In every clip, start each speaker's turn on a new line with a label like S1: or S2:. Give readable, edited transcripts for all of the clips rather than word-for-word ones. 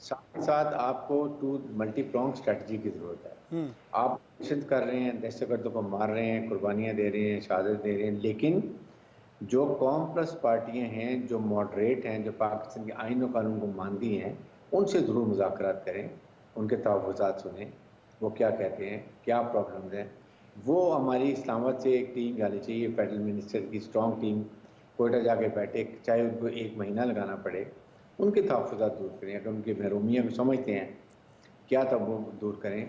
S1: ساتھ ہی ساتھ آپ کو ملٹی پرونگ اسٹریٹجی کی ضرورت ہے. آپ کوشش کر رہے ہیں، دہشت گردوں کو مار رہے ہیں، قربانیاں دے رہے ہیں، شہادت دے رہے ہیں، لیکن جو قوم پلس پارٹیاں ہیں، جو ماڈریٹ ہیں، جو پاکستان کے آئین و قانون کو مانتی ہیں، ان سے ضرور مذاکرات کریں، ان کے تحفظات سنیں، وہ کیا کہتے ہیں، کیا پرابلمز ہیں. وہ ہماری اسلام آباد سے ایک ٹیم جانی چاہیے، فیڈرل منسٹر کی اسٹرانگ ٹیم کوئٹہ جا کے بیٹھے، چاہے ان کو 1 مہینہ لگانا پڑے، ان کے تحفظات دور کریں. اگر ان کی محرومیاں کو سمجھتے ہیں کیا تب وہ دور کریں.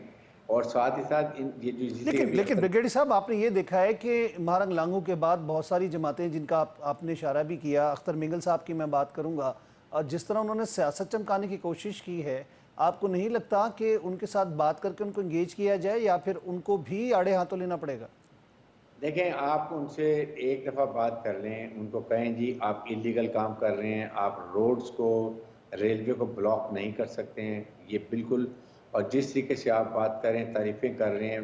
S1: اور ساتھ ہی ساتھ یہ جو جسے
S2: لیکن بریگیڈیئر صاحب آپ نے یہ دیکھا ہے کہ مہرنگ لانگو کے بعد بہت ساری جماعتیں جن کا آپ نے اشارہ بھی کیا، اختر مینگل صاحب کی میں بات کروں گا، اور جس طرح انہوں نے سیاست چمکانے کی کوشش کی ہے، آپ کو نہیں لگتا کہ ان کے ساتھ بات کر کے ان کو انگیج کیا جائے یا پھر ان کو بھی آڑے ہاتھوں لینا پڑے گا؟
S1: دیکھیں، آپ ان سے ایک دفعہ بات کر لیں، ان کو کہیں جی آپ اللیگل کام کر رہے ہیں، آپ روڈز کو، ریلوے کو بلاک نہیں کر سکتے ہیں، یہ بالکل. اور جس طریقے سے آپ بات کر رہے ہیں، تعریفیں کر رہے ہیں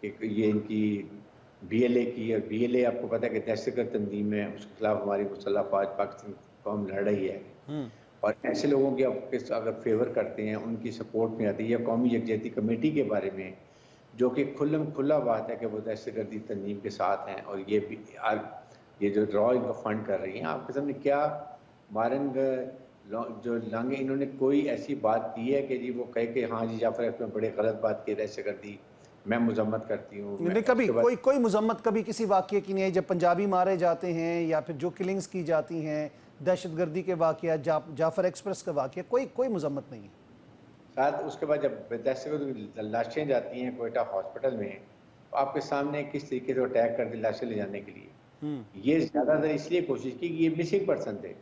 S1: کہ یہ ان کی بی ایل اے کی، اور بی ایل اے آپ کو پتہ ہے کہ دہشت گرد تنظیم ہے، اس کے خلاف ہماری مسلح افواج پاکستان قوم لڑ رہی ہے. اور ایسے لوگوں کی آپ اگر فیور کرتے ہیں، ان کی سپورٹ میں آتی ہے، یا قومی یکجہتی کمیٹی کے بارے میں جو کہ کھلا بات ہے کہ وہ دہشت گردی تنظیم کے ساتھ ہیں، اور یہ جو ڈرا ان کو فنڈ کر رہی ہیں، آپ کے سامنے کیا مارنگ جو لانگے انہوں نے کوئی ایسی بات کی ہے کہ جی وہ کہے کہ ہاں جی جعفر میں بڑے غلط بات کی دہشت گردی، میں مذمت کرتی ہوں. میں
S2: نہیں،
S1: اس
S2: کبھی
S1: کے بعد
S2: کوئی مذمت کبھی کسی واقعے کی نہیں ہے، جب پنجابی مارے جاتے ہیں یا پھر جو کلنگز کی جاتی ہیں، دہشت گردی کے واقعہ، جعفر ایکسپریس کا واقعہ، کوئی مذمت نہیں ہے.
S1: ساتھ اس کے بعد جب دہشت گرد لاشیں جاتی ہیں کوئٹہ ہاسپٹل میں، تو آپ کے سامنے کس طریقے سے اٹیک کر دی لاشیں لے جانے کے لیے. یہ زیادہ تر اس لیے کوشش کی کہ یہ مسنگ پرسن تھے.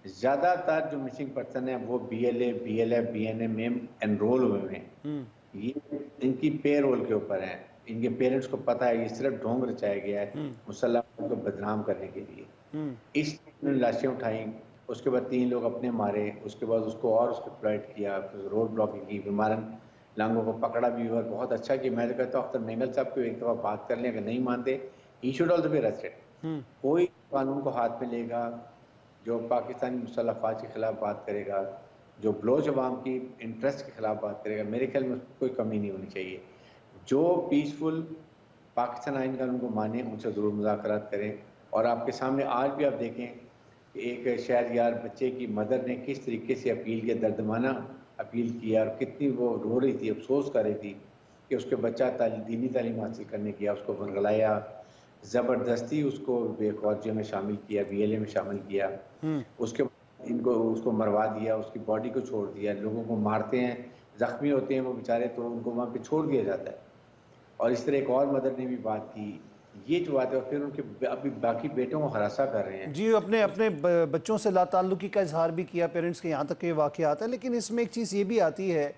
S1: زیادہ تر جو مسنگ پرسن ہیں وہ B L A, B L F, B N A میں انرول ہوئے ہیں. یہ ان کی پے رول کے اوپر ہیں. ان کے پیرنٹس کو پتہ ہے یہ صرف ڈھونگ رچایا گیا ہے مسلح کو بدنام کرنے کے لیے. اس لیے انہوں نے لاشیں اٹھائیں. اس کے بعد 3 لوگ اپنے مارے، اس کے بعد اس کو اور ایکسپلائٹ کیا، روڈ بلاکنگ کی، بیمارن لانگوں کو پکڑا بھی ہوا. بہت اچھا کہ میں تو کہتا ہوں اختر مینگل صاحب کو ایک دفعہ بات کر لیں، اگر نہیں مانتے ہی شوڈ آلسو بی اریسٹڈ. کوئی قانون کو ہاتھ میں لے گا جو پاکستانی مسلح افواج کے خلاف بات کرے گا، جو بلوچ عوام کی انٹرسٹ کے خلاف بات کرے گا، میرے خیال میں کوئی کمی نہیں ہونی چاہیے. جو پیسفل پاکستان آئین قانون کو مانیں ان سے ضرور مذاکرات کریں. اور آپ کے سامنے آج بھی آپ دیکھیں کہ ایک شہریار بچے کی مدر نے کس طریقے سے اپیل کے دردمانہ اپیل کیا، اور کتنی وہ رو رہی تھی، افسوس کر رہی تھی کہ اس کے بچہ دینی تعلیم حاصل کرنے کیا، اس کو ورگلایا، زبردستی اس کو بے خواجے میں شامل کیا، بی ایل اے میں شامل کیا. اس کے بعد اس کو مروا دیا، اس کی باڈی کو چھوڑ دیا. لوگوں کو مارتے ہیں، زخمی ہوتے ہیں وہ بیچارے، تو ان کو وہاں پہ چھوڑ دیا جاتا ہے. اور اس طرح ایک اور مدر نے بھی بات کی. یہ جو بات ہے، پھر ان کے ابھی باقی بیٹوں کو ہراساں کر رہے ہیں.
S2: جی، اپنے بچوں سے لا تعلقی کا اظہار بھی کیا پیرنٹس کے، یہاں تک کہ واقعات ہیں. لیکن اس میں ایک چیز یہ بھی آتی ہے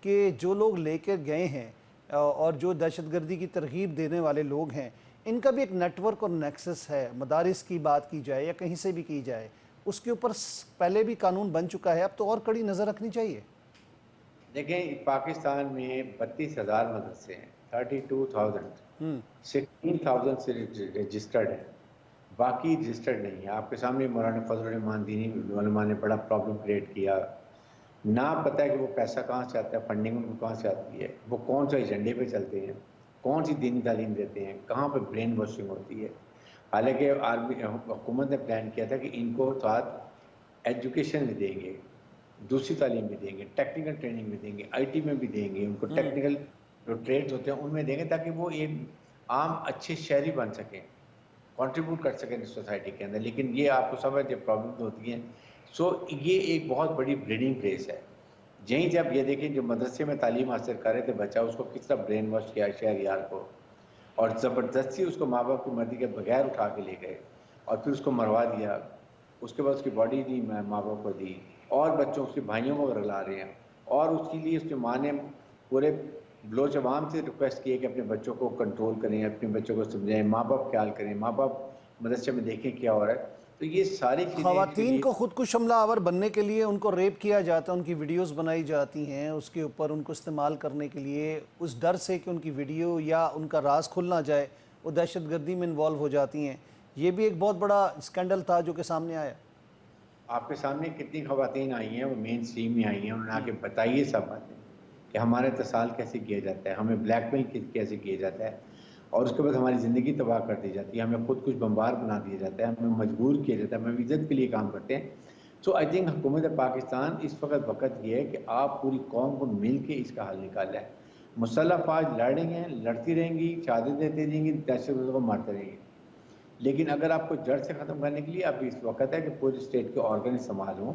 S2: کہ جو لوگ لے کر گئے ہیں اور جو دہشت گردی کی ترغیب دینے والے لوگ ہیں، ان کا بھی ایک نیٹ ورک اور نیکسس ہے. مدارس کی بات کی جائے یا کہیں سے بھی کی جائے، اس کے اوپر پہلے بھی قانون بن چکا ہے، اب تو اور کڑی نظر رکھنی چاہیے.
S1: دیکھیں، پاکستان میں 32,000 مدرسے ہیں، 32,000، 16,000 سے رجسٹرڈ ہیں، باقی رجسٹرڈ نہیں ہے. آپ کے سامنے مولانا فضل الرحمان دینی علماء نے بڑا پرابلم کریٹ کیا. نہ پتہ ہے کہ وہ پیسہ کہاں سے آتا ہے، فنڈنگ ان کو کہاں سے آتی ہے، وہ کون سے ایجنڈے پہ چلتے ہیں، کون سی دینی تعلیم دیتے ہیں، کہاں پہ برین واشنگ ہوتی ہے. حالانکہ حکومت نے پلان کیا تھا کہ ان کو ساتھ ایجوکیشن بھی دیں گے، دوسری تعلیم بھی دیں گے، ٹیکنیکل ٹریننگ بھی دیں گے، آئی ٹی میں بھی دیں گے، ان کو ٹیکنیکل جو ٹریڈز ہوتے ہیں ان میں دیں گے، تاکہ وہ ایک عام اچھے شہری بن سکیں، کنٹریبیوٹ کر سکیں سوسائٹی کے اندر. لیکن یہ آپ کو سمجھ پرابلم ہوتی ہیں. سو یہ ایک بہت بڑی بریڈنگ پلیس ہے. یہیں سے آپ یہ دیکھیں جو مدرسے میں تعلیم حاصل کر رہے تھے بچہ، اس کو کس طرح برین واش کیا شہریار کو، اور زبردستی اس کو ماں باپ کی مرضی کے بغیر اٹھا کے لے گئے اور پھر اس کو مروا دیا. اس کے بعد اس کی باڈی دی ماں باپ کو دی، اور بچوں اس کے بھائیوں کو رلا رہے ہیں. اور اس کے لیے اس کے ماں نے پورے بلوچ عوام سے ریکویسٹ کی ہے کہ اپنے بچوں کو کنٹرول کریں، اپنے بچوں کو سمجھائیں، ماں باپ خیال کریں، ماں باپ مدرسے میں دیکھیں کیا ہو رہا ہے. تو یہ ساری چیزیں اس کے
S2: خواتین
S1: لیے
S2: کو خودکش حملہ آور بننے کے لیے ان کو ریپ کیا جاتا ہے، ان کی ویڈیوز بنائی جاتی ہیں اس کے اوپر، ان کو استعمال کرنے کے لیے، اس ڈر سے کہ ان کی ویڈیو یا ان کا راز کھل نہ جائے وہ دہشت گردی میں انوالو ہو جاتی ہیں. یہ بھی ایک بہت بڑا اسکینڈل تھا جو کہ سامنے آیا.
S1: آپ کے سامنے کتنی خواتین آئی ہیں، وہ مین اسٹریم میں آئی ہیں، انہوں نے آ کے بتائیے سب باتیں کہ ہمارا اتصال کیسے کیا جاتا ہے، ہمیں بلیک میل کیسے کیا جاتا ہے، اور اس کے بعد ہماری زندگی تباہ کر دی جاتی ہے، ہمیں خود کچھ بمبار بنا دیا جاتا ہے، ہمیں مجبور کیا جاتا ہے، ہم عزت کے لیے کام کرتے ہیں. سو آئی تھنک حکومت پاکستان اس وقت یہ ہے کہ آپ پوری قوم کو مل کے اس کا حل نکالا ہے. مسلح افواج لڑ رہی ہیں، لڑتی رہیں گی، شہادت دیتے رہیں گی، دہشت گردوں کو مارتے رہیں گے، لیکن اگر آپ کو جڑ سے ختم کرنے کے لیے اب اس وقت ہے کہ پورے اسٹیٹ کے آرگن استعمال ہوں،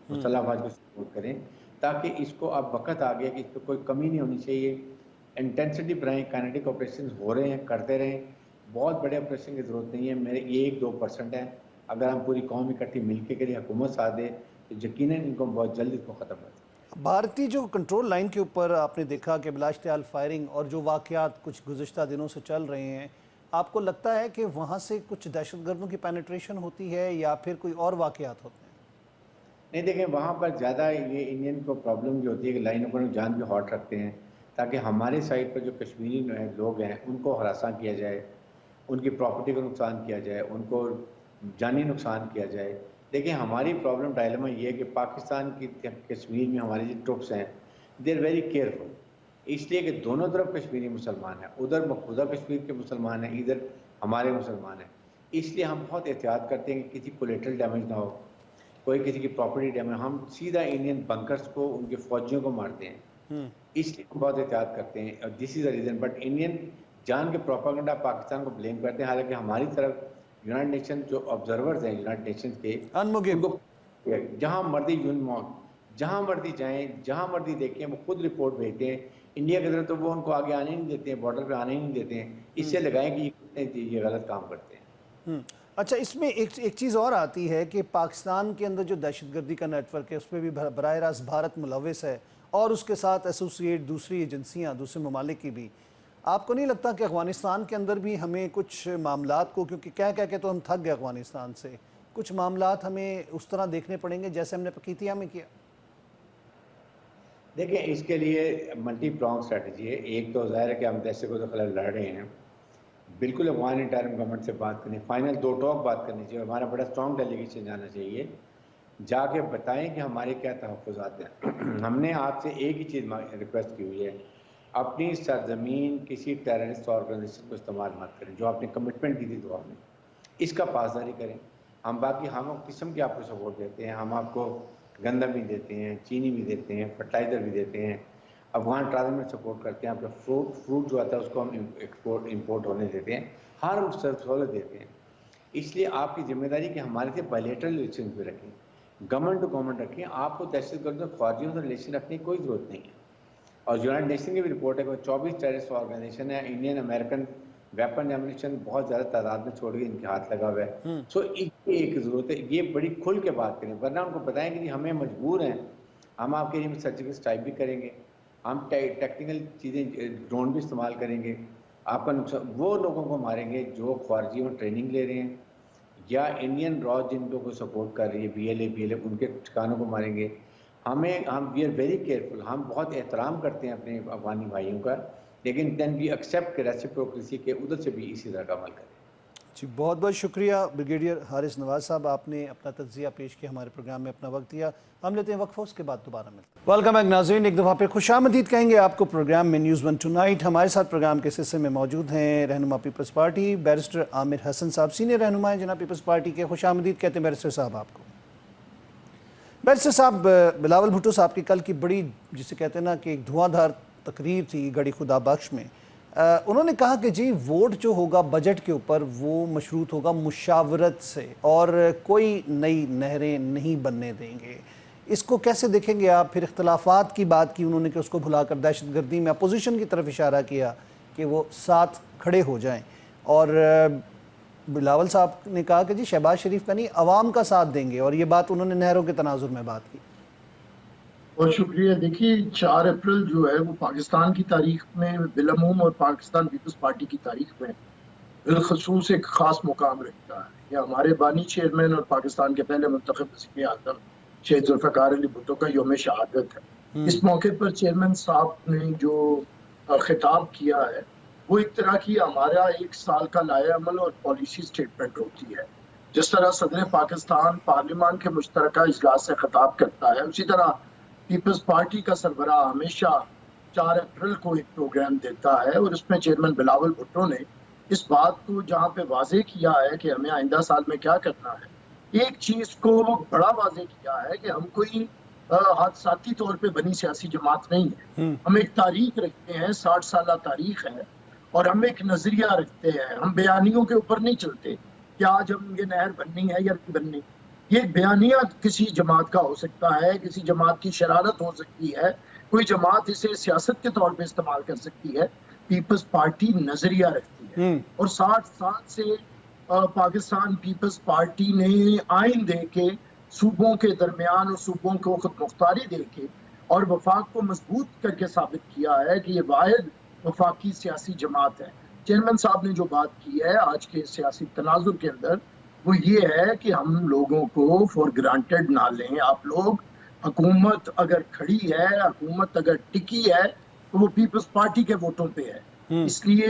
S1: مسلح افواج کو سپورٹ کریں، تاکہ اس کو اب وقت آ گیا کہ اس پہ کوئی کمی نہیں ہونی چاہیے. انٹینسٹی بڑھائیں، کائنیٹک آپریشن ہو رہے ہیں، کرتے رہیں. بہت بڑے آپریشن کی ضرورت نہیں ہے، میرے یہ 1-2% ہے. اگر ہم پوری قوم اکٹھی مل کے کریں، حکومت ساتھ دے، تو یقیناً ان کو بہت جلد اس کو ختم کر سکتے.
S2: بھارتی جو کنٹرول لائن کے اوپر آپ نے دیکھا کہ بلاشتعال فائرنگ اور جو واقعات کچھ گزشتہ دنوں سے چل رہے ہیں، آپ کو لگتا ہے کہ وہاں سے کچھ دہشت گردوں کی پینیٹریشن ہوتی ہے یا پھر کوئی اور واقعات ہوتے ہیں؟
S1: نہیں دیکھیں، وہاں پر زیادہ یہ انڈین کو پرابلم جو ہوتی ہے کہ لائنوں پر جان بھی ہاٹ رکھتے ہیں تاکہ ہمارے سائڈ پر جو کشمیری لوگ ہیں ان کو ہراساں کیا جائے، ان کی پراپرٹی کو نقصان کیا جائے، ان کو جانی نقصان کیا جائے. دیکھیں ہماری پرابلم ڈائلما یہ ہے کہ پاکستان کی کشمیر میں ہماری جو ٹروپس ہیں دے آر ویری کیئرفل، اس لیے کہ دونوں طرف کشمیری مسلمان ہیں، ادھر مقبوضہ کشمیر کے مسلمان ہیں، ادھر ہمارے مسلمان ہیں. اس لیے ہم بہت احتیاط کرتے ہیں کہ کسی کولیٹرل ڈیمیج نہ ہو، کوئی کسی کی پراپرٹی ڈیمیج. ہم سیدھا انڈین بنکرز کو، ان کے فوجیوں کو مارتے ہیں، اس لیے ہم بہت احتیاط کرتے ہیں. اور دس از دا ریزن. بٹ انڈین جان کے پروپیگنڈا پاکستان کو بلیم کرتے ہیں، حالانکہ ہماری طرف یونائٹڈ نیشن جو آبزرورز ہیں یونائٹڈ نیشنز کے، ان کو جہاں مرضی جہاں مرضی جائیں، جہاں مرضی دیکھیں، وہ خود رپورٹ بھیجتے ہیں. انڈیا کی طرف تو وہ ان کو آگے آنے نہیں دیتے ہیں، بارڈر پہ آنے نہیں دیتے ہیں. اس سے لگائیں کہ یہ غلط کام کرتے ہیں.
S2: اچھا، اس میں ایک چیز اور آتی ہے کہ پاکستان کے اندر جو دہشت گردی کا نیٹ ورک ہے اس پہ بھی براہ راست بھارت ملوث ہے، اور اس کے ساتھ ایسوسیٹ دوسری ایجنسیاں دوسرے ممالک کی بھی. آپ کو نہیں لگتا کہ افغانستان کے اندر بھی ہمیں کچھ معاملات کو، کیونکہ کہہ کہ تو ہم تھک گئے افغانستان سے، کچھ معاملات ہمیں اس طرح دیکھنے پڑیں گے جیسے ہم نے پکیتیا میں کیا؟
S1: دیکھیں اس کے لیے ملٹی پرانگ اسٹریٹجی ہے. ایک تو ظاہر ہے کہ ہم دہشت گردوں کے خلاف لڑ رہے ہیں، بالکل افغان انٹرم گورنمنٹ سے بات کرنی، فائنل 2 ٹاک بات کرنی چاہیے. ہمارا بڑا اسٹرانگ ڈیلیگیشن جانا چاہیے، جا کے بتائیں کہ ہمارے کیا تحفظات ہیں. ہم نے آپ سے ایک ہی چیز ریکویسٹ کی ہوئی ہے، اپنی سرزمین کسی ٹیررسٹ آرگنائزیشن کو استعمال مت کریں. جو آپ نے کمٹمنٹ دی تھی دعا میں، اس کا پاسداری کریں. ہم باقی ہم قسم کی آپ کو سپورٹ دیتے ہیں، ہم آپ کو گندم بھی دیتے ہیں، چینی بھی دیتے ہیں، فرٹیلائزر بھی دیتے ہیں، افغان ٹرازل میں سپورٹ کرتے ہیں. آپ کا فروٹ جو آتا ہے اس کو ہم امپورٹ ہونے دیتے ہیں، ہر سہولت دیتے ہیں. اس لیے آپ کی ذمہ داری کہ ہمارے سے بائلیٹرل ریلیشن بھی رکھیں، گورنمنٹ ٹو گورنمنٹ رکھیں. آپ کو دہشت گردوں فوجیوں سے ریلیشن رکھنے کی کوئی ضرورت نہیں ہے. اور یونائٹڈ نیشن کی بھی رپورٹ ہے کہ 24 ٹیررسٹ آرگنائزیشن ہے، انڈین امریکن ویپن ایمونیشن بہت زیادہ تعداد میں چھوڑ کے ان کے ہاتھ لگا ہوا ہے. سو ایک ضرورت ہے، یہ بڑی کھل کے بات کریں، ورنہ ان کو بتائیں کہ ہمیں مجبور ہیں، ہم آپ کے لیے سرجیکل اسٹرائک بھی کریں گے، ہم ٹیکنیکل چیزیں ڈرون بھی استعمال کریں گے. آپ کا نقصان وہ لوگوں کو ماریں گے جو خارجیوں میں ٹریننگ لے رہے ہیں، یا انڈین را جن کو سپورٹ کر رہی ہے، بی ایل اے ان کے ٹھکانوں کو ماریں گے. ہم وی آر ویری کیئرفل. ہم بہت احترام کرتے ہیں اپنے افغانی بھائیوں کا، لیکن دین وی ایکسیپٹ کہ ریسیپروکریسی کے ادھر سے بھی اسی طرح کا عمل کریں.
S2: جی بہت بہت شکریہ بریگیڈیئر حارث نواز صاحب، آپ نے اپنا تجزیہ پیش کیا، ہمارے پروگرام میں اپنا وقت دیا. ہم لیتے ہیں وقفہ، اس کے بعد دوبارہ ملتے ہیں. ویلکم بیک ناظرین، ایک دفعہ پھر خوش آمدید کہیں گے آپ کو پروگرام میں نیوز ون ٹونائٹ. ہمارے ساتھ پروگرام کے سلسلے میں موجود ہیں رہنما پیپلز پارٹی بیرسٹر عامر حسن صاحب، سینئر رہنما ہیں جناب پیپلز پارٹی کے. خوش آمدید کہتے ہیں بیرسٹر صاحب آپ کو. بیرسٹر صاحب، بلاول بھٹو صاحب کی کل کی بڑی جسے کہتے ہیں نا کہ ایک دھواں دھار تقریر تھی گڑھی خدا بخش میں، انہوں نے کہا کہ جی ووٹ جو ہوگا بجٹ کے اوپر وہ مشروط ہوگا مشاورت سے، اور کوئی نئی نہریں نہیں بننے دیں گے. اس کو کیسے دیکھیں گے آپ؟ پھر اختلافات کی بات کی انہوں نے کہ اس کو بھلا کر دہشت گردی میں اپوزیشن کی طرف اشارہ کیا کہ وہ ساتھ کھڑے ہو جائیں. اور بلاول صاحب نے کہا کہ جی شہباز شریف کا نہیں، عوام کا ساتھ دیں گے، اور یہ بات انہوں نے نہروں کے تناظر میں بات کی.
S3: بہت شکریہ. دیکھیے 4 اپریل جو ہے وہ پاکستان کی تاریخ میں بالعموم اور پاکستان پیپلز پارٹی کی تاریخ میں بالخصوص ایک خاص مقام رکھتا ہے. یہ ہمارے بانی چیئرمین اور پاکستان کے پہلے منتخب وزیر اعظم شہید ذوالفقار علی بھٹو کا یوم شہادت ہے. اس موقع پر چیئرمین صاحب نے جو خطاب کیا ہے وہ ایک طرح کی ہمارا 1 سال کا لائحہ عمل اور پالیسی سٹیٹمنٹ ہوتی ہے. جس طرح صدر پاکستان پارلیمان کے مشترکہ اجلاس سے خطاب کرتا ہے، اسی طرح پیپلز پارٹی کا سربراہ ہمیشہ 4 اپریل کو ایک پروگرام دیتا ہے، اور اس میں چیئرمین بلاول بھٹو نے اس بات کو جہاں پہ واضح کیا ہے کہ ہمیں آئندہ سال میں کیا کرنا ہے، ایک چیز کو بڑا واضح کیا ہے کہ ہم کوئی حادثاتی طور پہ بنی سیاسی جماعت نہیں ہے، ہم ایک تاریخ رکھتے ہیں، 60 سالہ تاریخ ہے، اور ہم ایک نظریہ رکھتے ہیں، ہم بیانیوں کے اوپر نہیں چلتے کہ آج ہم یہ نہر بننی ہے یا نہیں بننی. یہ بیانیہ کسی جماعت کا ہو سکتا ہے، کسی جماعت کی شرارت ہو سکتی ہے، کوئی جماعت اسے سیاست کے طور پہ استعمال کر سکتی ہے. پیپلز پارٹی نظریہ رکھتی ہے، اور 60 سال سے پاکستان پیپلز پارٹی نے آئین دے کے صوبوں کے درمیان اور صوبوں کو خود مختاری دے کے اور وفاق کو مضبوط کر کے ثابت کیا ہے کہ یہ واحد وفاقی سیاسی جماعت ہے. چیئرمین صاحب نے جو بات کی ہے آج کے سیاسی تناظر کے اندر، وہ یہ ہے کہ ہم لوگوں کو فور گرانٹیڈ نہ لیں. آپ لوگ، حکومت اگر کھڑی ہے، حکومت اگر ٹکی ہے، تو وہ پیپلز پارٹی کے ووٹوں پہ ہے. اس لیے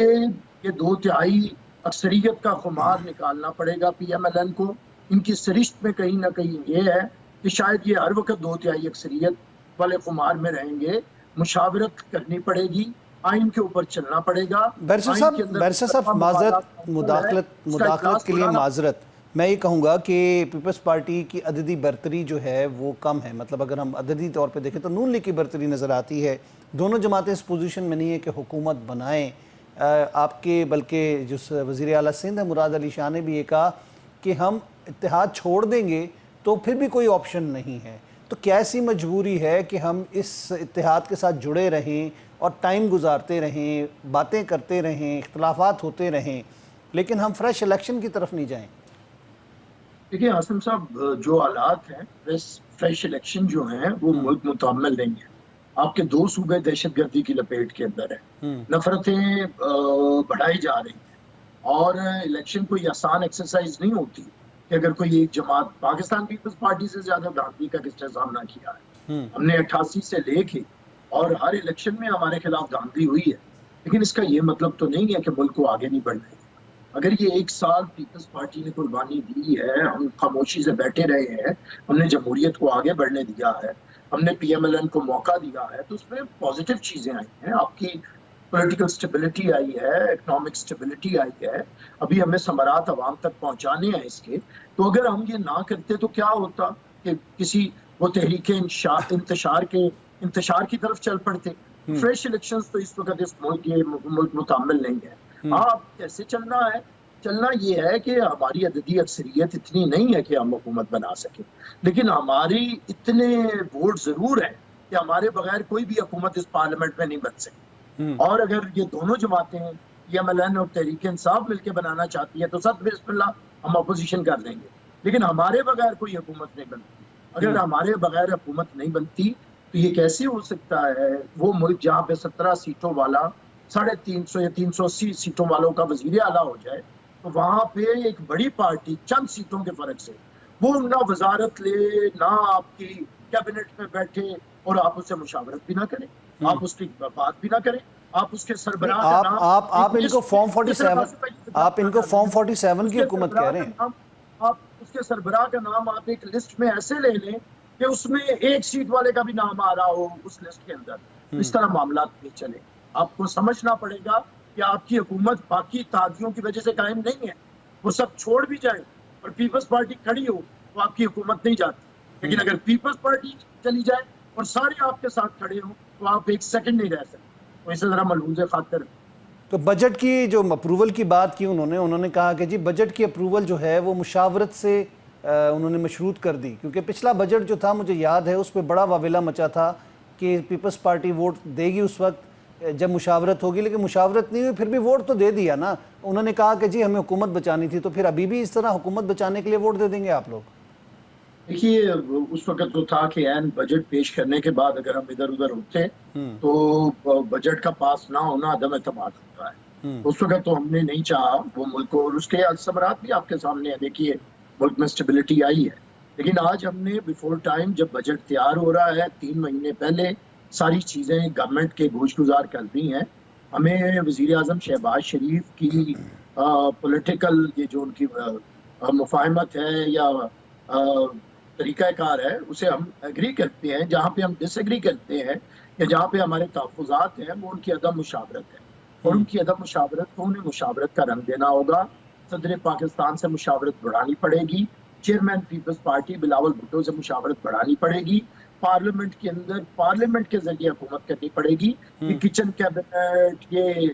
S3: یہ 2/3 اکثریت کا خمار نکالنا پڑے گا پی ایم ایل این کو. ان کی سرشت میں کہیں نہ کہیں یہ ہے کہ شاید یہ ہر وقت 2/3 اکثریت والے خمار میں رہیں گے. مشاورت کرنی پڑے گی، آئین کے اوپر چلنا پڑے گا.
S2: بیرسر صاحب مداخلت کے لیے معذرت. میں یہ کہوں گا کہ پیپلز پارٹی کی عددی برتری جو ہے وہ کم ہے. مطلب اگر ہم عددی طور پہ دیکھیں تو نون لیگ کی برتری نظر آتی ہے. دونوں جماعتیں اس پوزیشن میں نہیں ہے کہ حکومت بنائیں. آپ کے بلکہ جو وزیر اعلیٰ سندھ ہے مراد علی شاہ نے بھی یہ کہا کہ ہم اتحاد چھوڑ دیں گے تو پھر بھی کوئی آپشن نہیں ہے. تو کیا ایسی مجبوری ہے کہ ہم اس اتحاد کے ساتھ جڑے رہیں اور ٹائم گزارتے رہیں، باتیں کرتے رہیں، اختلافات ہوتے رہیں، لیکن ہم فریش الیکشن کی طرف نہیں جائیں؟
S3: دیکھیں عاصم صاحب، جو حالات ہیں فریش الیکشن جو ہیں وہ ملک متحمل نہیں ہے. آپ کے 2 صوبے دہشت گردی کی لپیٹ کے اندر ہیں، نفرتیں بڑھائی جا رہی ہیں، اور الیکشن کوئی آسان ایکسرسائز نہیں ہوتی کہ اگر کوئی ایک جماعت، پاکستان پیپلز پارٹی سے زیادہ دھاندلی کا کس نے سامنا کیا ہے. ہم نے 88 سے لے کے اور ہر الیکشن میں ہمارے خلاف دھاندلی ہوئی ہے، لیکن اس کا یہ مطلب تو نہیں ہے کہ ملک کو آگے نہیں بڑھنا ہے. اگر یہ 1 سال پیپلز پارٹی نے قربانی دی ہے، ہم خاموشی سے بیٹھے رہے ہیں، ہم نے جمہوریت کو آگے بڑھنے دیا ہے، ہم نے پی ایم ایل این کو موقع دیا ہے، تو اس میں پازیٹیو چیزیں آئی ہیں. آپ کی پولیٹیکل سٹیبلٹی آئی ہے، اکنامک سٹیبلٹی آئی ہے. ابھی ہمیں ثمرات عوام تک پہنچانے ہیں اس کے. تو اگر ہم یہ نہ کرتے تو کیا ہوتا کہ کسی وہ تحریک انتشار کی طرف چل پڑتے. فریش الیکشنز تو اس وقت اس ملک متحمل نہیں ہے. اب کیسے چلنا ہے؟ چلنا یہ ہے کہ ہماری عددی اکثریت اتنی نہیں ہے کہ ہم حکومت بنا سکیں، لیکن ہماری اتنے ووٹ ضرور ہیں کہ ہمارے بغیر کوئی بھی حکومت اس پارلیمنٹ میں نہیں بن سکتی. اور اگر یہ دونوں جماعتیں پی ایم ایل این اور تحریک انصاف مل کے بنانا چاہتی ہے تو سب بسم اللہ ہم اپوزیشن کر لیں گے، لیکن ہمارے بغیر کوئی حکومت نہیں بنتی. اگر ہمارے بغیر حکومت نہیں بنتی تو یہ کیسے ہو سکتا ہے وہ ملک جہاں پہ 17 سیٹوں والا 350 یا 380 سیٹوں والوں کا وزیر اعلیٰ ہو جائے، تو وہاں پہ ایک بڑی پارٹی چند سیٹوں کے فرق سے وہ نہ وزارت لے، نہ آپ کی کیبنٹ میں بیٹھے، اور آپ اس سے مشاورت بھی نہ کریں، آپ اس کی بات بھی نہ کریں، آپ اس کے سربراہ کا نام،
S2: آپ ان کو فارم 47 کی حکومت کہہ رہے ہیں.
S3: آپ اس کے سربراہ کا نام آپ ایک لسٹ میں ایسے لے لیں کہ اس میں 1 سیٹ والے کا بھی نام آ رہا ہو اس لسٹ کے اندر. اس طرح معاملات نہیں چلے. آپ کو سمجھنا پڑے گا کہ آپ کی حکومت باقی اتحادیوں کی وجہ سے قائم نہیں ہے. وہ سب چھوڑ بھی جائیں اور پیپلز پارٹی کھڑی ہو تو آپ کی حکومت نہیں جاتی. لیکن اگر پیپلز پارٹی چلی جائے اور سارے آپ کے ساتھ کھڑے ہوں تو آپ 1 سیکنڈ نہیں رہ سکتے. تو اسے ذرا ملحوظ خاطر.
S2: تو بجٹ کی جو اپروول کی بات کی انہوں نے کہا کہ جی بجٹ کی اپروول جو ہے وہ مشاورت سے انہوں نے مشروط کر دی، کیونکہ پچھلا بجٹ جو تھا مجھے یاد ہے اس پہ بڑا واویلا مچا تھا کہ پیپلز پارٹی ووٹ دے گی اس وقت جب مشاورت ہوگی، لیکن مشاورت نہیں ہوئی، پھر بھی ووٹ تو دے دیا نا. انہوں نے کہا کہ جی ہمیں حکومت بچانی تھی، تو پھر ابھی بھی اس طرح حکومت بچانے کے لیے ووٹ دے دیں گے آپ لوگ؟
S3: دیکھیے اس وقت تو تھا کہ این بجٹ پیش کرنے کے بعد اگر ہم ادھر ادھر ہوتے تو بجٹ کا پاس نہ ہونا عدم اعتماد ہوتا ہے. اس وقت تو ہم نے نہیں چاہا وہ ملک کو، اور اس کے ثمرات بھی آپ کے سامنے ہیں. دیکھیے ملک میں اسٹیبلٹی آئی ہے، لیکن آج ہم نے بیفور ٹائم جب بجٹ تیار ہو رہا ہے 3 مہینے پہلے ساری چیزیں گورنمنٹ کے گوش گزار کر دی ہیں. ہمیں وزیر اعظم شہباز شریف کی پولیٹیکل یہ جو ان کی مفاہمت ہے یا طریقہ کار ہے اسے ہم ایگری کرتے ہیں. جہاں پہ ہم ڈس ایگری کرتے ہیں یا جہاں پہ ہمارے تحفظات ہیں وہ ان کی عدم مشاورت ہے, اور ان کی عدم مشاورت کو انہیں مشاورت کا رنگ دینا ہوگا. صدر پاکستان سے مشاورت بڑھانی پڑے گی, چیئرمین پیپلز پارٹی بلاول بھٹو سے مشاورت بڑھانی پڑے گی, پارلیمنٹ کے اندر پارلیمنٹ کے ذریعے حکومت کرنی پڑے گی. یہ کچن کیبنٹ, یہ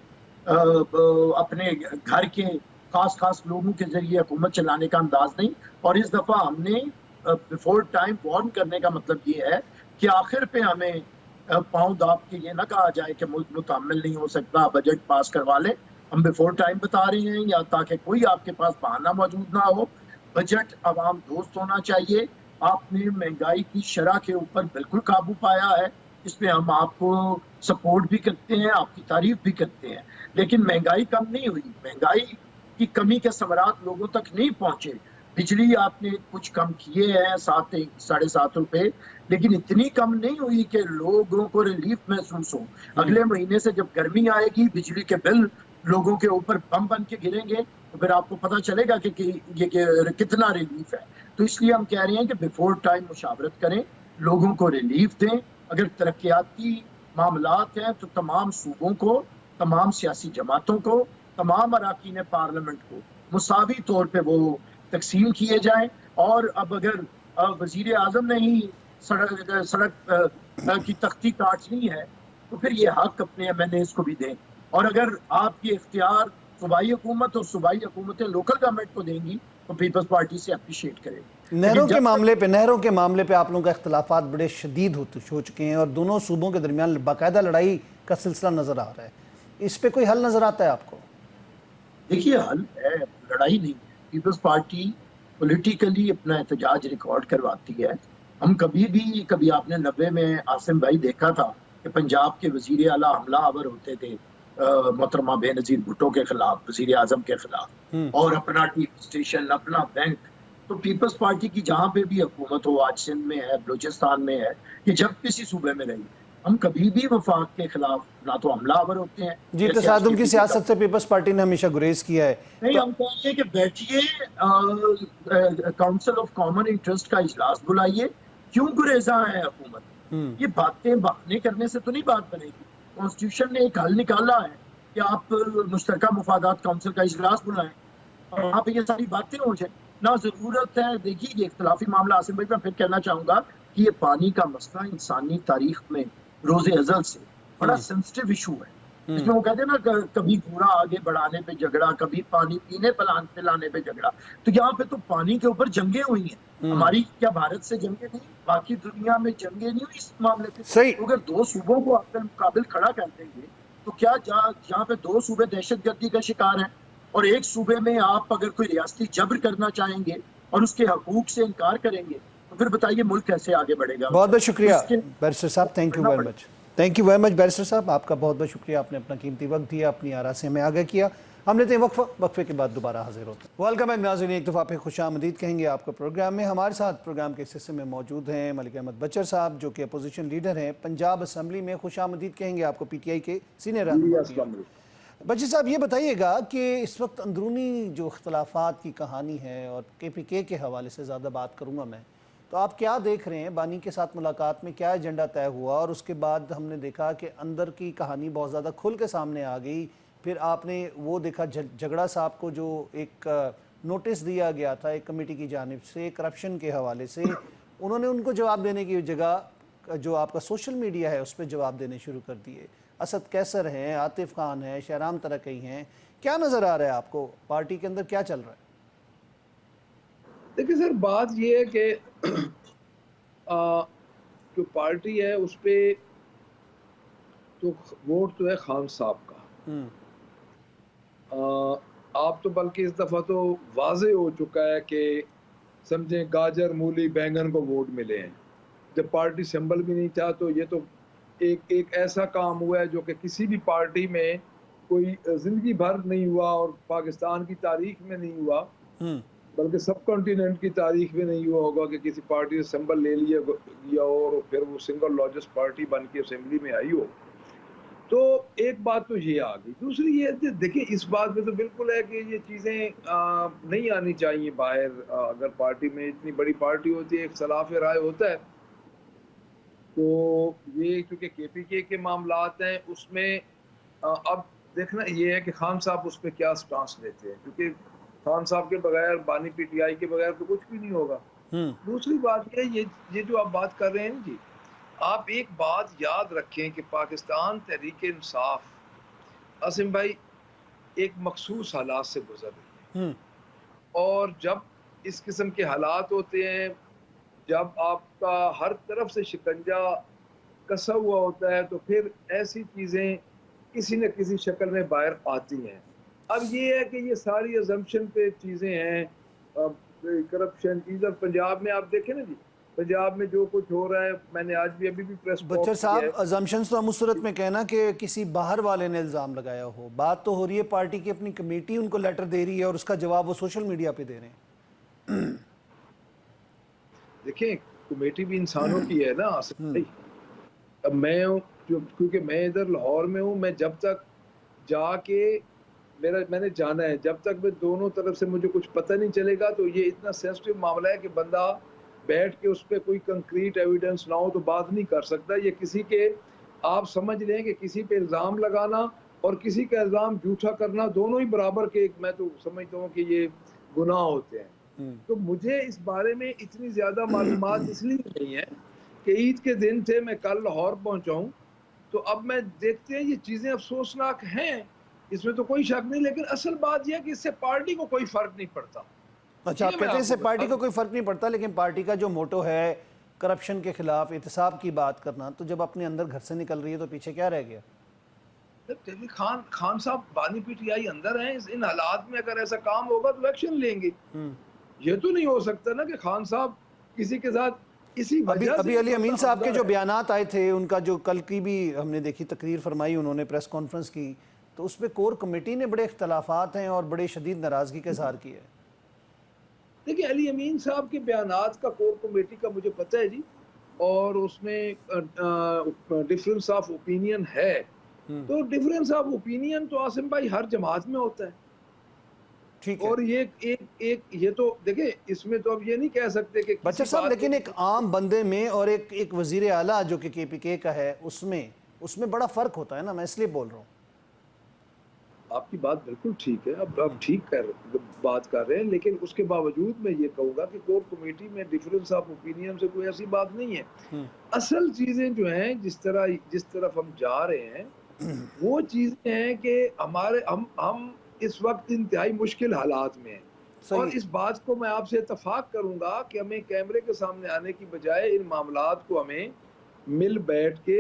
S3: اپنے گھر کے خاص لوگوں کے ذریعے حکومت چلانے کا انداز نہیں. اور اس دفعہ ہم نے بیفور ٹائم وارن کرنے کا مطلب یہ ہے کہ آخر پہ ہمیں پاؤں داب کے یہ نہ کہا جائے کہ ملک متحمل نہیں ہو سکتا, بجٹ پاس کروا لیں. ہم بیفور ٹائم بتا رہے ہیں, یا تاکہ کوئی آپ کے پاس بہانہ موجود نہ ہو. بجٹ عوام دوست ہونا چاہیے. آپ نے مہنگائی کی شرح کے اوپر بالکل قابو پایا ہے, اس پہ ہم آپ کو سپورٹ بھی کرتے ہیں, آپ کی تعریف بھی کرتے ہیں. لیکن مہنگائی کم نہیں ہوئی, مہنگائی کی کمی کے ثمرات لوگوں تک نہیں پہنچے. بجلی آپ نے کچھ کم کیے ہیں 7.5 روپے, لیکن اتنی کم نہیں ہوئی کہ لوگوں کو ریلیف محسوس ہو. اگلے مہینے سے جب گرمی آئے گی, بجلی کے بل لوگوں کے اوپر بم بن کے گریں گے, تو پھر آپ کو پتہ چلے گا کہ یہ کتنا ریلیف ہے. تو اس لیے ہم کہہ رہے ہیں کہ بیفور ٹائم مشاورت کریں, لوگوں کو ریلیف دیں. اگر ترقیاتی معاملات ہیں تو تمام صوبوں کو, تمام سیاسی جماعتوں کو, تمام اراکین پارلیمنٹ کو مساوی طور پہ وہ تقسیم کیے جائیں. اور اب اگر وزیر اعظم نے ہی سڑک کی تختی کاٹنی ہے تو پھر یہ حق اپنے ایم این ایز کو بھی دیں. اور اگر آپ یہ اختیار صوبائی حکومت اور صوبائی حکومتیں لوکل گورنمنٹ کو دیں گی تو پیپلز پارٹی سے اپریشیٹ کرے گی.
S2: نہروں کے معاملے پہ آپ لوگوں کا اختلافات بڑے شدید ہو چکے ہیں, اور دونوں صوبوں کے درمیان باقاعدہ لڑائی کا سلسلہ نظر آ رہا ہے. اس پہ کوئی حل نظر آتا ہے آپ کو؟
S3: دیکھیے, حل ہے, لڑائی نہیں ہے. پیپلز پارٹی پولیٹیکلی اپنا احتجاج ریکارڈ کرواتی ہے. ہم کبھی آپ نے 90 میں عاصم بھائی دیکھا تھا کہ پنجاب کے وزیر اعلیٰ حملہ آور ہوتے تھے محترمہ بے نظیر بھٹو کے خلاف, وزیر اعظم کے خلاف, اور اپنا ٹی وی اسٹیشن, اپنا بینک. تو پیپلز پارٹی کی جہاں پہ بھی حکومت ہو, آج سندھ میں ہے, بلوچستان میں ہے, کہ جب کسی صوبے میں رہی, ہم کبھی بھی وفاق کے خلاف نہ تو حملہ آور ہوتے ہیں.
S2: جی, تصادم کی سیاست سے پیپلز پارٹی نے ہمیشہ گریز کیا ہے.
S3: نہیں, ہم کہیں گے کہ بیٹھیے, کاؤنسل آف کامن انٹرسٹ کا اجلاس بلائیے. کیوں گریزاں ہے حکومت؟ یہ باتیں بہانے کرنے سے تو نہیں بات بنے گی. کانسٹیٹیوشن نے ایک حل نکالا ہے کہ آپ مشترکہ مفادات کاؤنسل کا اجلاس بلائیں اور وہاں پہ یہ ساری باتیں ہو جائیں. نہ ضرورت ہے. دیکھیے, یہ اختلافی معاملہ عاصم بھائی, میں پھر کہنا چاہوں گا کہ یہ پانی کا مسئلہ انسانی تاریخ میں روز ازل سے بڑا سینسٹیو ایشو ہے. اس میں وہ کہتے ہیں نا, کبھی گھوڑا آگے بڑھانے پہ جھگڑا, کبھی پانی پینے پلانے پہ جھگڑا. تو یہاں پہ تو پانی کے اوپر جنگیں ہوئی ہیں. ہماری کیا بھارت سے جنگیں نہیں, باقی دنیا میں جنگیں نہیں ہوئی اس معاملے پہ.
S2: صحیح.
S3: اگر دو صوبوں کو اپنے مقابل کھڑا کر دیں گے تو کیا جہاں پہ دو صوبے دہشت گردی کا شکار ہیں اور ایک صوبے میں آپ اگر کوئی ریاستی جبر کرنا چاہیں گے اور اس کے حقوق سے انکار کریں گے تو پھر بتائیے ملک کیسے آگے بڑھے گا؟
S2: بہت بہت شکریہ بیرسٹر صاحب, thank you very much. Thank you very much barrister صاحب, آپ کا بہت بہت شکریہ. آپ نے اپنا قیمتی وقت دیا, اپنی آراء سے ہمیں آگاہ کیا. ہم لیتے ہیں وقفے کے بعد دوبارہ حاضر ہوتے ہیں. ویلکم بیک ناظرین, ایک دفعہ پھر خوش آمدید کہیں گے آپ کو پروگرام میں. ہمارے ساتھ پروگرام کے اس حصے میں موجود ہیں ملک احمد بچر صاحب, جو کہ اپوزیشن لیڈر ہیں پنجاب اسمبلی میں. خوش آمدید کہیں گے آپ کو, پی ٹی آئی کے سینئر رہنما. بچر صاحب, یہ بتائیے گا کہ اس وقت اندرونی جو اختلافات کی کہانی ہے, اور کے پی کے حوالے سے زیادہ بات کروں گا میں, تو آپ کیا دیکھ رہے ہیں؟ بانی کے ساتھ ملاقات میں کیا ایجنڈا طے ہوا, اور اس کے بعد ہم نے دیکھا کہ اندر کی کہانی بہت زیادہ کھل کے سامنے آ گئی. پھر آپ نے وہ دیکھا جھگڑا صاحب کو جو ایک نوٹس دیا گیا تھا ایک کمیٹی کی جانب سے کرپشن کے حوالے سے, انہوں نے ان کو جواب دینے کی جگہ جو آپ کا سوشل میڈیا ہے اس پہ جواب دینے شروع کر دیے. اسد کیسر ہیں, عاطف خان ہیں, شہرام ترکی ہیں. کیا نظر آ رہا ہے آپ کو, پارٹی کے اندر کیا چل رہا ہے؟
S4: دیکھیں سر, بات یہ ہے کہ جو پارٹی ہے اس پہ تو ووٹ تو ہے خان صاحب کا. آپ تو بلکہ اس دفعہ تو واضح ہو چکا ہے کہ سمجھیں گاجر مولی بینگن کو ووٹ ملے ہیں. جب پارٹی سمبل بھی نہیں تھا تو یہ تو ایک ایسا کام ہوا ہے جو کہ کسی بھی پارٹی میں کوئی زندگی بھر نہیں ہوا, اور پاکستان کی تاریخ میں نہیں ہوا, بلکہ سب کانٹیننٹ کی تاریخ میں نہیں ہوا ہوگا کہ کسی پارٹی نے سمبل لے لیا اور پھر وہ سنگل لارجسٹ پارٹی بن کے اسمبلی میں آئی ہو. تو ایک ایک بات تو یہ آ گئی. دوسری یہ دیکھیں اس بات میں تو بالکل ہے کہ یہ چیزیں نہیں آنی چاہیے باہر. اگر پارٹی میں اتنی بڑی پارٹی ہوتی ہے اختلاف رائے ہوتا ہے تو یہ چونکہ کے پی کے معاملات ہیں اس میں اب دیکھنا یہ ہے کہ خان صاحب اس پہ کیا سٹانس لیتے ہیں, کیونکہ خان صاحب کے بغیر بانی پی ٹی آئی کے بغیر تو کچھ بھی نہیں ہوگا. دوسری بات یہ جو آپ بات کر رہے ہیں جی, آپ ایک بات یاد رکھیں کہ پاکستان تحریک انصاف عاصم بھائی ایک مخصوص حالات سے گزر رہی ہے, اور جب اس قسم کے حالات ہوتے ہیں, جب آپ کا ہر طرف سے شکنجہ کسا ہوا ہوتا ہے, تو پھر ایسی چیزیں کسی نہ کسی شکل میں باہر آتی ہیں. اب یہ ہے کہ یہ ساری ازمپشن پہ چیزیں ہیں, کرپشن. ادھر پنجاب میں آپ دیکھیں نا جی, پنجاب میں جو کچھ ہو رہا ہے, میں نے آج بھی ابھی بھی پریس
S2: بچر صاحب ازمپشنز تو ہم اس صورت میں کہنا کہ کسی باہر والے نے الزام لگایا ہو. بات تو ہو رہی ہے پارٹی کی اپنی کمیٹی ان کو لیٹر دے رہی ہے اور اس کا جواب وہ سوشل میڈیا پہ دے رہے ہیں.
S4: دیکھیں کمیٹی بھی انسانوں کی ہے نا آصف بھائی. اب میں کیونکہ میں ادھر لاہور میں ہوں, میں جب تک جا کے میں نے جانا ہے, جب تک میں دونوں طرف سے مجھے کچھ پتہ نہیں چلے گا تو یہ اتنا سینسٹیو معاملہ ہے کہ بندہ بیٹھ کے اس پہ کوئی کنکریٹ ایویڈنس نہ ہو تو بات نہیں کر سکتا. یہ کسی کے آپ سمجھ لیں کہ کسی پہ الزام لگانا اور کسی کا الزام جھوٹا کرنا دونوں ہی برابر کے, میں تو سمجھتا ہوں کہ یہ گناہ ہوتے ہیں. تو مجھے اس بارے میں اتنی زیادہ معلومات اس لیے نہیں ہے کہ عید کے دن تھے, میں کل لاہور پہنچا ہوں, تو اب میں دیکھتے ہیں یہ چیزیں افسوسناک ہیں, اس میں تو کوئی شک نہیں, لیکن اصل بات یہ ہے کہ اس سے پارٹی کو کوئی فرق نہیں پڑتا.
S2: اچھا, آپ کہتے ہیں اس سے پارٹی کو کوئی فرق نہیں پڑتا, لیکن پارٹی کا جو موٹو ہے کرپشن کے خلاف احتساب کی بات کرنا, تو جب اپنے اندر گھر سے نکل رہی ہے تو پیچھے کیا رہ گیا؟
S4: خان صاحب بانی پی ٹی آئی اندر ہیں, ان حالات میں اگر ایسا کام ہوگا تو ایکشن لیں گے. یہ تو نہیں ہو سکتا نا کہ خان صاحب کسی کے ساتھ اسی وجہ سے.
S2: ابھی علی امین صاحب کے جو بیانات آئے تھے, ان کا جو کل کی بھی ہم نے دیکھی تقریر فرمائی انہوں نے پریس کانفرنس کی, تو اس پہ کور کمیٹی نے بڑے اختلافات ہیں اور بڑے شدید ناراضگی کا اظہار کیا ہے.
S4: دیکھیں علی امین صاحب کے بیانات کا کور کمیٹی کا مجھے پتہ ہے جی, اور اس میں ڈفرنس آف اوپینین ہے. تو ڈفرنس آف اوپینین تو عاصم بھائی ہر جماعت میں ہوتا ہے.
S2: ٹھیک ہے,
S4: اور یہ تو دیکھیں اس میں تو اب یہ نہیں کہہ سکتے کہ
S2: بچر صاحب, لیکن ایک عام بندے میں اور ایک وزیر اعلیٰ جو کہ کے پی کے کا ہے اس میں بڑا فرق ہوتا ہے نا, میں اس لیے بول رہا ہوں.
S4: آپ کی بات بالکل ٹھیک ہے, اب ٹھیک بات کر رہے ہیں, لیکن اس کے باوجود میں یہ کہوں گا کہ کور کمیٹی میں ڈفرنس آف اوپینین سے کوئی ایسی بات نہیں ہے. اصل چیزیں جو ہیں جس طرف ہم جا رہے ہیں وہ چیزیں ہیں کہ ہم اس وقت انتہائی مشکل حالات میں ہیں, اور اس بات کو میں آپ سے اتفاق کروں گا کہ ہمیں کیمرے کے سامنے آنے کی بجائے ان معاملات کو ہمیں مل بیٹھ کے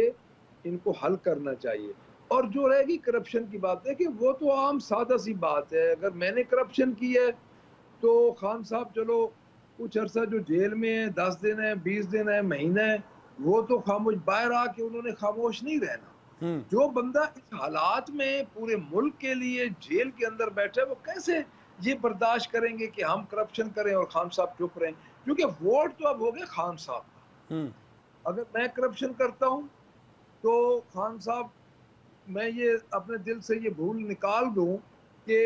S4: ان کو حل کرنا چاہیے. اور جو رہے گی کرپشن کی بات ہے کہ وہ تو عام سادہ سی بات ہے. اگر میں نے کرپشن کی ہے تو خان صاحب چلو کچھ عرصہ جو جیل میں ہے, 10 دن ہے, 20 دن ہے, مہینہ ہے, وہ تو خاموش, باہر آ کے انہوں نے خاموش نہیں رہنا. جو بندہ اس حالات میں پورے ملک کے لیے جیل کے اندر بیٹھے, وہ کیسے یہ برداشت کریں گے کہ ہم کرپشن کریں اور خان صاحب چپ رہیں, کیونکہ ووٹ تو اب ہو گئے خان صاحب کا. اگر میں کرپشن کرتا ہوں تو خان صاحب, میں یہ اپنے دل سے یہ بھول نکال دوں کہ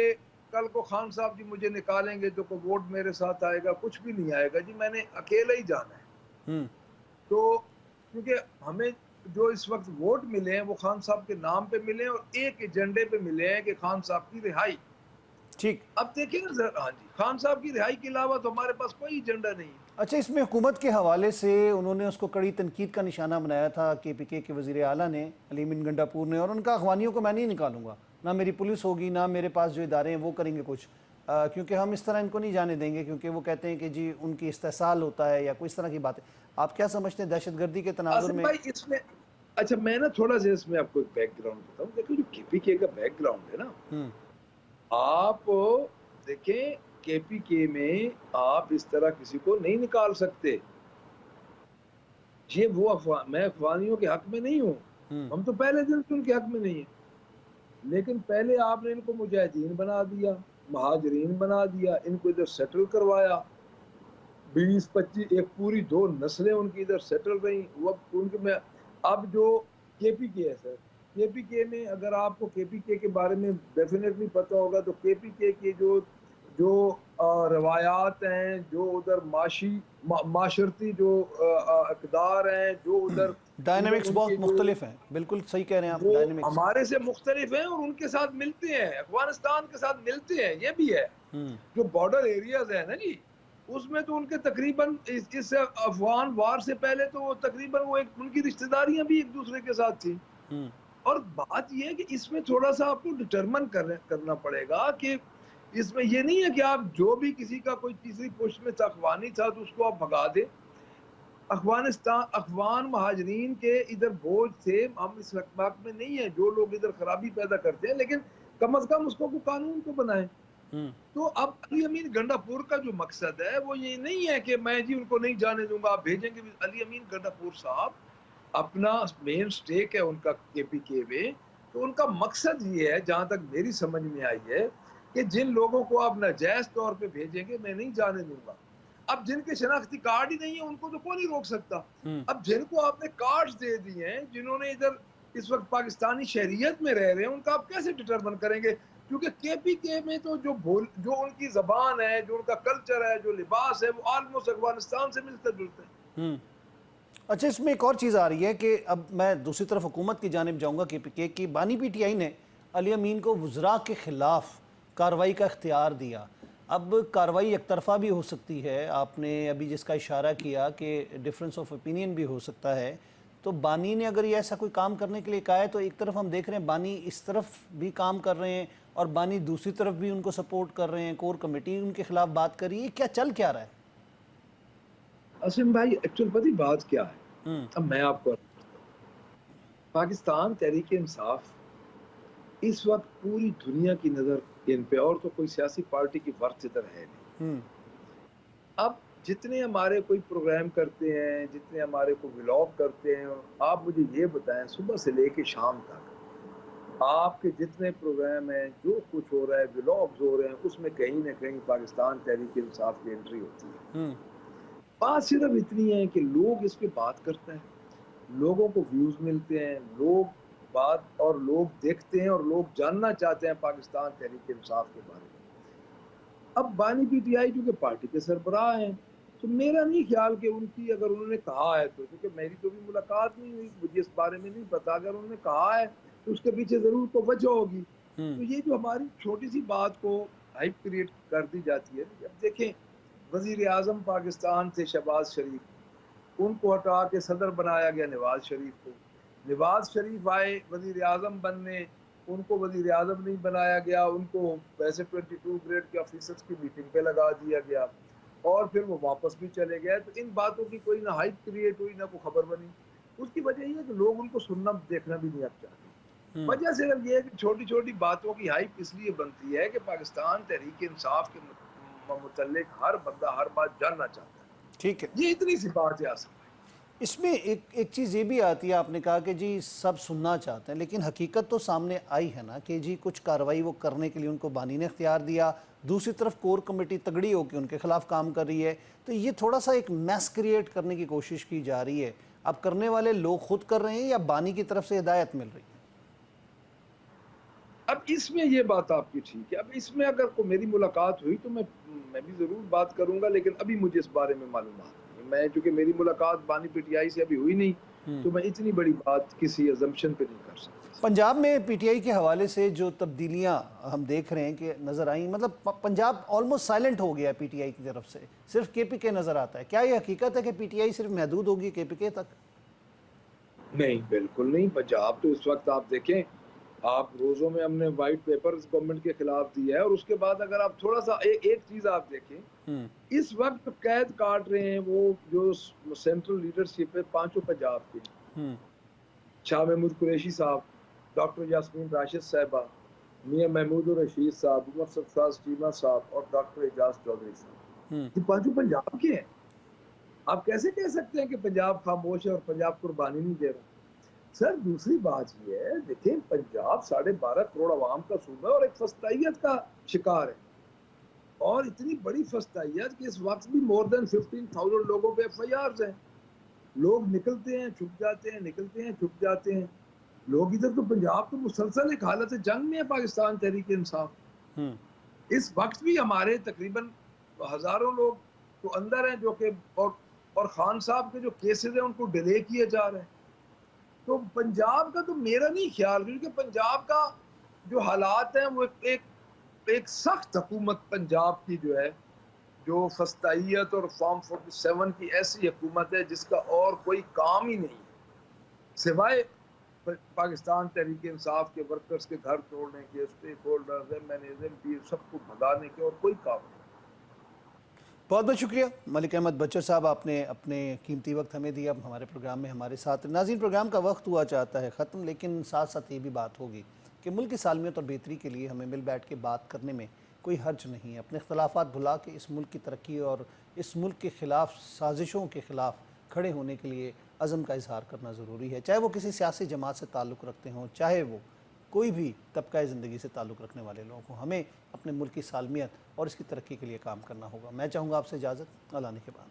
S4: کل کو خان صاحب جی مجھے نکالیں گے تو کوئی ووٹ میرے ساتھ آئے گا, کچھ بھی نہیں آئے گا جی, میں نے اکیلا ہی جانا ہے. تو کیونکہ ہمیں جو اس وقت ووٹ ملے ہیں وہ خان صاحب کے نام پہ ملے ہیں اور ایک ایجنڈے پہ ملے ہیں کہ خان صاحب کی رہائی.
S2: ٹھیک,
S4: اب دیکھیں نا, ہاں جی, خان صاحب کی رہائی کے علاوہ تو ہمارے پاس کوئی ایجنڈا نہیں ہے.
S2: اچھا, اس میں حکومت کے حوالے سے انہوں نے اس کو کڑی تنقید کا نشانہ بنایا تھا کے پی کے وزیر اعلیٰ نے, علی امین گنڈاپور نے, اور ان کا اخوانیوں کو میں نہیں نکالوں گا, نہ میری پولیس ہوگی, نہ میرے پاس جو ادارے ہیں وہ کریں گے کچھ, کیونکہ ہم اس طرح ان کو نہیں جانے دیں گے, کیونکہ وہ کہتے ہیں کہ جی ان کی استحصال ہوتا ہے یا کوئی اس طرح کی بات ہے. آپ کیا سمجھتے ہیں دہشت گردی کے تناظر میں؟
S4: اس میں اچھا, میں نا تھوڑا سا اس میں آپ کو ایک بیک گراؤنڈ بتاؤں. دیکھو جو کے پی کے کا بیک گراؤنڈ ہے نا, آپ دیکھیں کے پی کے میں آپ اس طرح کسی کو نہیں نکال سکتے. یہ وہ میں اخوانیوں کے حق میں نہیں ہوں, ہم تو پہلے دن سے ان کے حق میں نہیں ہیں, لیکن پہلے آپ نے ان کو مجاہدین بنا دیا, مہاجرین بنا دیا, ان کو ادھر سیٹل کروایا, 20-25 ایک پوری 2 نسلیں ان کی ادھر سیٹل رہی. وہ ان کے میں اب جو کے پی کے ہے سر, کے پی کے میں اگر آپ کو کے پی کے بارے میں ڈیفینیٹلی پتہ ہوگا تو کے پی کے جو روایات ہیں، جو ادھر معاشرتی جو اقدار ہیں، جو ادھر
S2: ڈائنامکس
S4: ان کے
S2: بہت مختلف ہیں، بالکل صحیح کہہ رہے ہیں آپ،
S4: وہ
S2: ڈائنامکس
S4: ہمارے سے مختلف ہیں اور ان کے ساتھ ملتے ہیں، افغانستان کے ساتھ ملتے ہیں. یہ بھی ہے جو بارڈر ایریاز ہیں نا جی، اس میں تو ان کے تقریباً اس افغان وار سے پہلے تو وہ تقریباً وہ ان کی رشتہ داریاں بھی ایک دوسرے کے ساتھ تھیں. اور بات یہ ہے کہ اس میں تھوڑا سا آپ کو ڈٹرمن کرنا پڑے گا کہ اس میں یہ نہیں ہے کہ آپ جو بھی کسی کا کوئی تیسری پوسٹ میں تھا، افغانی تھا، تو اس کو آپ بھگا دیں. افغان مہاجرین کے ادھر بوجھ تھے، ہم اس وقت میں نہیں ہیں، جو لوگ ادھر خرابی پیدا کرتے ہیں، لیکن کم از کم اس کو قانون کو بنائیں. تو اب علی امین گنڈا پور کا جو مقصد ہے وہ یہ نہیں ہے کہ میں جی ان کو نہیں جانے دوں گا، آپ بھیجیں گے. علی امین گنڈا پور صاحب اپنا مین سٹیک ہے ان کا کے پی کے میں، تو ان کا مقصد یہ ہے جہاں تک میری سمجھ میں آئی ہے کہ جن لوگوں کو آپ ناجائز طور پہ بھیجیں گے میں نہیں جانے دوں گا. اب جن کے شناختی کارڈ ہی نہیں ہے ان کو تو کوئی نہیں روک سکتا. اب جن کو آپ نے کارڈ دے دیے ہیں، جنہوں نے ادھر اس وقت پاکستانی شہریت میں رہ رہے ہیں، ان کا آپ کیسے ڈٹرمن کریں گے؟ کیونکہ کے پی کے میں تو جو ان کی زبان ہے، جو ان کا کلچر ہے، جو لباس ہے، وہ آلموسٹ افغانستان سے ملتا جلتا ہے.
S2: اچھا، اس میں ایک اور چیز آ رہی ہے کہ اب میں دوسری طرف حکومت کی جانب جاؤں گا کہ بانی پی ٹی آئی نے علی امین کو وزراء کے خلاف کارروائی کا اختیار دیا. اب کارروائی یک طرفہ بھی ہو سکتی ہے، آپ نے ابھی جس کا اشارہ کیا کہ ڈیفرنس آف اوپینین بھی ہو سکتا ہے. تو بانی نے اگر یہ ایسا کوئی کام کرنے کے لیے کہا ہے تو ایک طرف ہم دیکھ رہے ہیں بانی اس طرف بھی کام کر رہے ہیں اور بانی دوسری طرف بھی ان کو سپورٹ کر رہے ہیں، کور کمیٹی ان کے خلاف بات کر رہی ہے. کیا چل کیا رہا ہے؟
S4: اسم بھائی ایکچوئل پتہ بات کیا ہے؟ اب میں آپ کو پاکستان تحریک انصاف اس وقت پوری دنیا کی نظر ان پہ، اور تو کوئی سیاسی پارٹی کی ورث ادھر ہے نہیں. اب جتنے ہمارے کوئی پروگرام کرتے ہیں، جتنے ہمارے کو ولاگ کرتے ہیں، آپ مجھے یہ بتائیں صبح سے لے کے شام تک آپ کے جتنے پروگرام ہیں، جو کچھ ہو رہا ہے، ولاگز ہو رہے ہیں، اس میں کہیں نہ کہیں پاکستان تحریک انصاف کی انٹری ہوتی ہے. بات صرف اتنی ہے کہ لوگ اس پہ بات کرتے ہیں، لوگوں کو ویوز ملتے ہیں، لوگ بات اور لوگ دیکھتے ہیں اور لوگ جاننا چاہتے ہیں پاکستان تحریک انصاف کے بارے میں. اب بانی پی ٹی آئی جو کہ پارٹی کے سربراہ ہیں، تو میرا نہیں خیال کہ ان کی اگر انہوں نے کہا ہے تو، کیونکہ میری تو بھی ملاقات نہیں ہوئی، مجھے اس بارے میں نہیں پتا، اگر انہوں نے کہا ہے تو اس کے پیچھے ضرور کوئی وجہ ہوگی. تو یہ جو ہماری چھوٹی سی بات کو ہائپ کریٹ کر دی جاتی ہے. اب دیکھیں، وزیر اعظم پاکستان تھے شہباز شریف، ان کو ہٹا کے صدر بنایا گیا نواز شریف کو. نواز شریف آئے وزیر اعظم بننے، ان کو وزیر اعظم نہیں بنایا گیا، ان کو ویسے 22 گریڈ کے آفیسرز کی میٹنگ پہ لگا دیا گیا اور پھر وہ واپس بھی چلے گئے. تو ان باتوں کی کوئی نہ ہائپ کریٹ ہوئی نہ کوئی خبر بنی. اس کی وجہ یہ ہے کہ لوگ ان کو سننا دیکھنا بھی نہیں اب چاہتے. وجہ صرف یہ ہے کہ چھوٹی چھوٹی باتوں کی ہائپ اس لیے بنتی ہے کہ پاکستان تحریک انصاف کے متعلق ہر بندہ ہر بات جاننا چاہتا ہے.
S2: ٹھیک ہے،
S4: یہ اتنی سی بات ہے آسان.
S2: اس میں ایک چیز یہ بھی آتی ہے، آپ نے کہا کہ جی سب سننا چاہتے ہیں، لیکن حقیقت تو سامنے آئی ہے نا کہ جی کچھ کارروائی وہ کرنے کے لیے ان کو بانی نے اختیار دیا، دوسری طرف کور کمیٹی تگڑی ہو کے ان کے خلاف کام کر رہی ہے. تو یہ تھوڑا سا ایک میس کریٹ کرنے کی کوشش کی جا رہی ہے. اب کرنے والے لوگ خود کر رہے ہیں یا بانی کی طرف سے ہدایت مل رہی ہے؟
S4: اب اس میں یہ بات آپ کی ٹھیک ہے. اب اس میں اگر کوئی میری ملاقات ہوئی تو میں بھی ضرور بات کروں گا، لیکن ابھی مجھے اس بارے میں معلومات نہیں. میں چونکہ میری ملاقات بانی پی ٹی آئی سے ابھی ہوئی نہیں، تو میں اتنی بڑی بات کسی ازمپشن پہ نہیں کر سکتا.
S2: پنجاب میں پی ٹی آئی کے حوالے سے جو تبدیلیاں ہم دیکھ رہے ہیں کہ نظر آئیں، مطلب پنجاب آلموسٹ سائلنٹ ہو گیا ہے پی ٹی آئی کی طرف سے، صرف کے پی کے نظر آتا ہے. کیا یہ حقیقت ہے کہ پی ٹی آئی صرف محدود ہوگی کے پی کے تک؟
S4: نہیں، بالکل نہیں. پنجاب تو اس وقت آپ دیکھیں، آپ روزوں میں ہم نے وائٹ پیپر گورنمنٹ کے خلاف دیا ہے، اور اس کے بعد اگر آپ تھوڑا سا ایک چیز آپ دیکھیں، اس وقت قید کاٹ رہے ہیں وہ جو سینٹرل لیڈرشپ ہے پانچوں پنجاب کے، شاہ محمود قریشی صاحب، ڈاکٹر یاسمین راشد صاحبہ، میاں محمود الرشید صاحب، عمر سرفراز چیمہ صاحب اور ڈاکٹر اعجاز چودھری صاحب. یہ پانچوں پنجاب کے ہیں. آپ کیسے کہہ سکتے ہیں کہ پنجاب خاموش ہے اور پنجاب قربانی نہیں دے رہا؟ سر دوسری بات یہ ہے، دیکھیں پنجاب 12.5 کروڑ عوام کا صوبہ ہے اور ایک فسطائیت کا شکار ہے، اور اتنی بڑی فسطائیت کہ اس وقت بھی more than 15,000 لوگوں پہ ایف آئی آرز ہیں. لوگ نکلتے ہیں چھپ جاتے ہیں، نکلتے ہیں چھپ جاتے ہیں. لوگ ادھر تو پنجاب تو مسلسل ایک حالت جنگ میں ہے پاکستان تحریک انصاف. اس وقت بھی ہمارے تقریباً ہزاروں لوگ تو اندر ہیں جو کہ اور خان صاحب کے جو کیسز ہیں ان کو ڈیلے کیے جا رہے ہیں. تو پنجاب کا تو میرا نہیں خیال, کیونکہ پنجاب کا جو حالات ہیں وہ ایک سخت حکومت پنجاب کی جو ہے, جو فسطائیت اور فارم 47 کی ایسی حکومت ہے جس کا اور کوئی کام ہی نہیں ہے سوائے پاکستان تحریک انصاف کے ورکرز کے گھر توڑنے کے, stakeholders, M N As, M P سب کو بھگانے کے, اور کوئی کام نہیں.
S2: بہت بہت شکریہ ملک احمد بچر صاحب, آپ نے اپنے قیمتی وقت ہمیں دیا, اب ہمارے پروگرام میں ہمارے ساتھ. ناظرین, پروگرام کا وقت ہوا چاہتا ہے ختم, لیکن ساتھ ساتھ یہ بھی بات ہوگی کہ ملک کی سالمیت اور بہتری کے لیے ہمیں مل بیٹھ کے بات کرنے میں کوئی حرج نہیں ہے. اپنے اختلافات بھلا کے اس ملک کی ترقی اور اس ملک کے خلاف سازشوں کے خلاف کھڑے ہونے کے لیے عزم کا اظہار کرنا ضروری ہے, چاہے وہ کسی سیاسی جماعت سے تعلق رکھتے ہوں, چاہے وہ کوئی بھی طبقہ زندگی سے تعلق رکھنے والے لوگ ہوں. ہمیں اپنے ملک کی سالمیت اور اس کی ترقی کے لیے کام کرنا ہوگا. میں چاہوں گا آپ سے اجازت, اللہ نے کے بعد.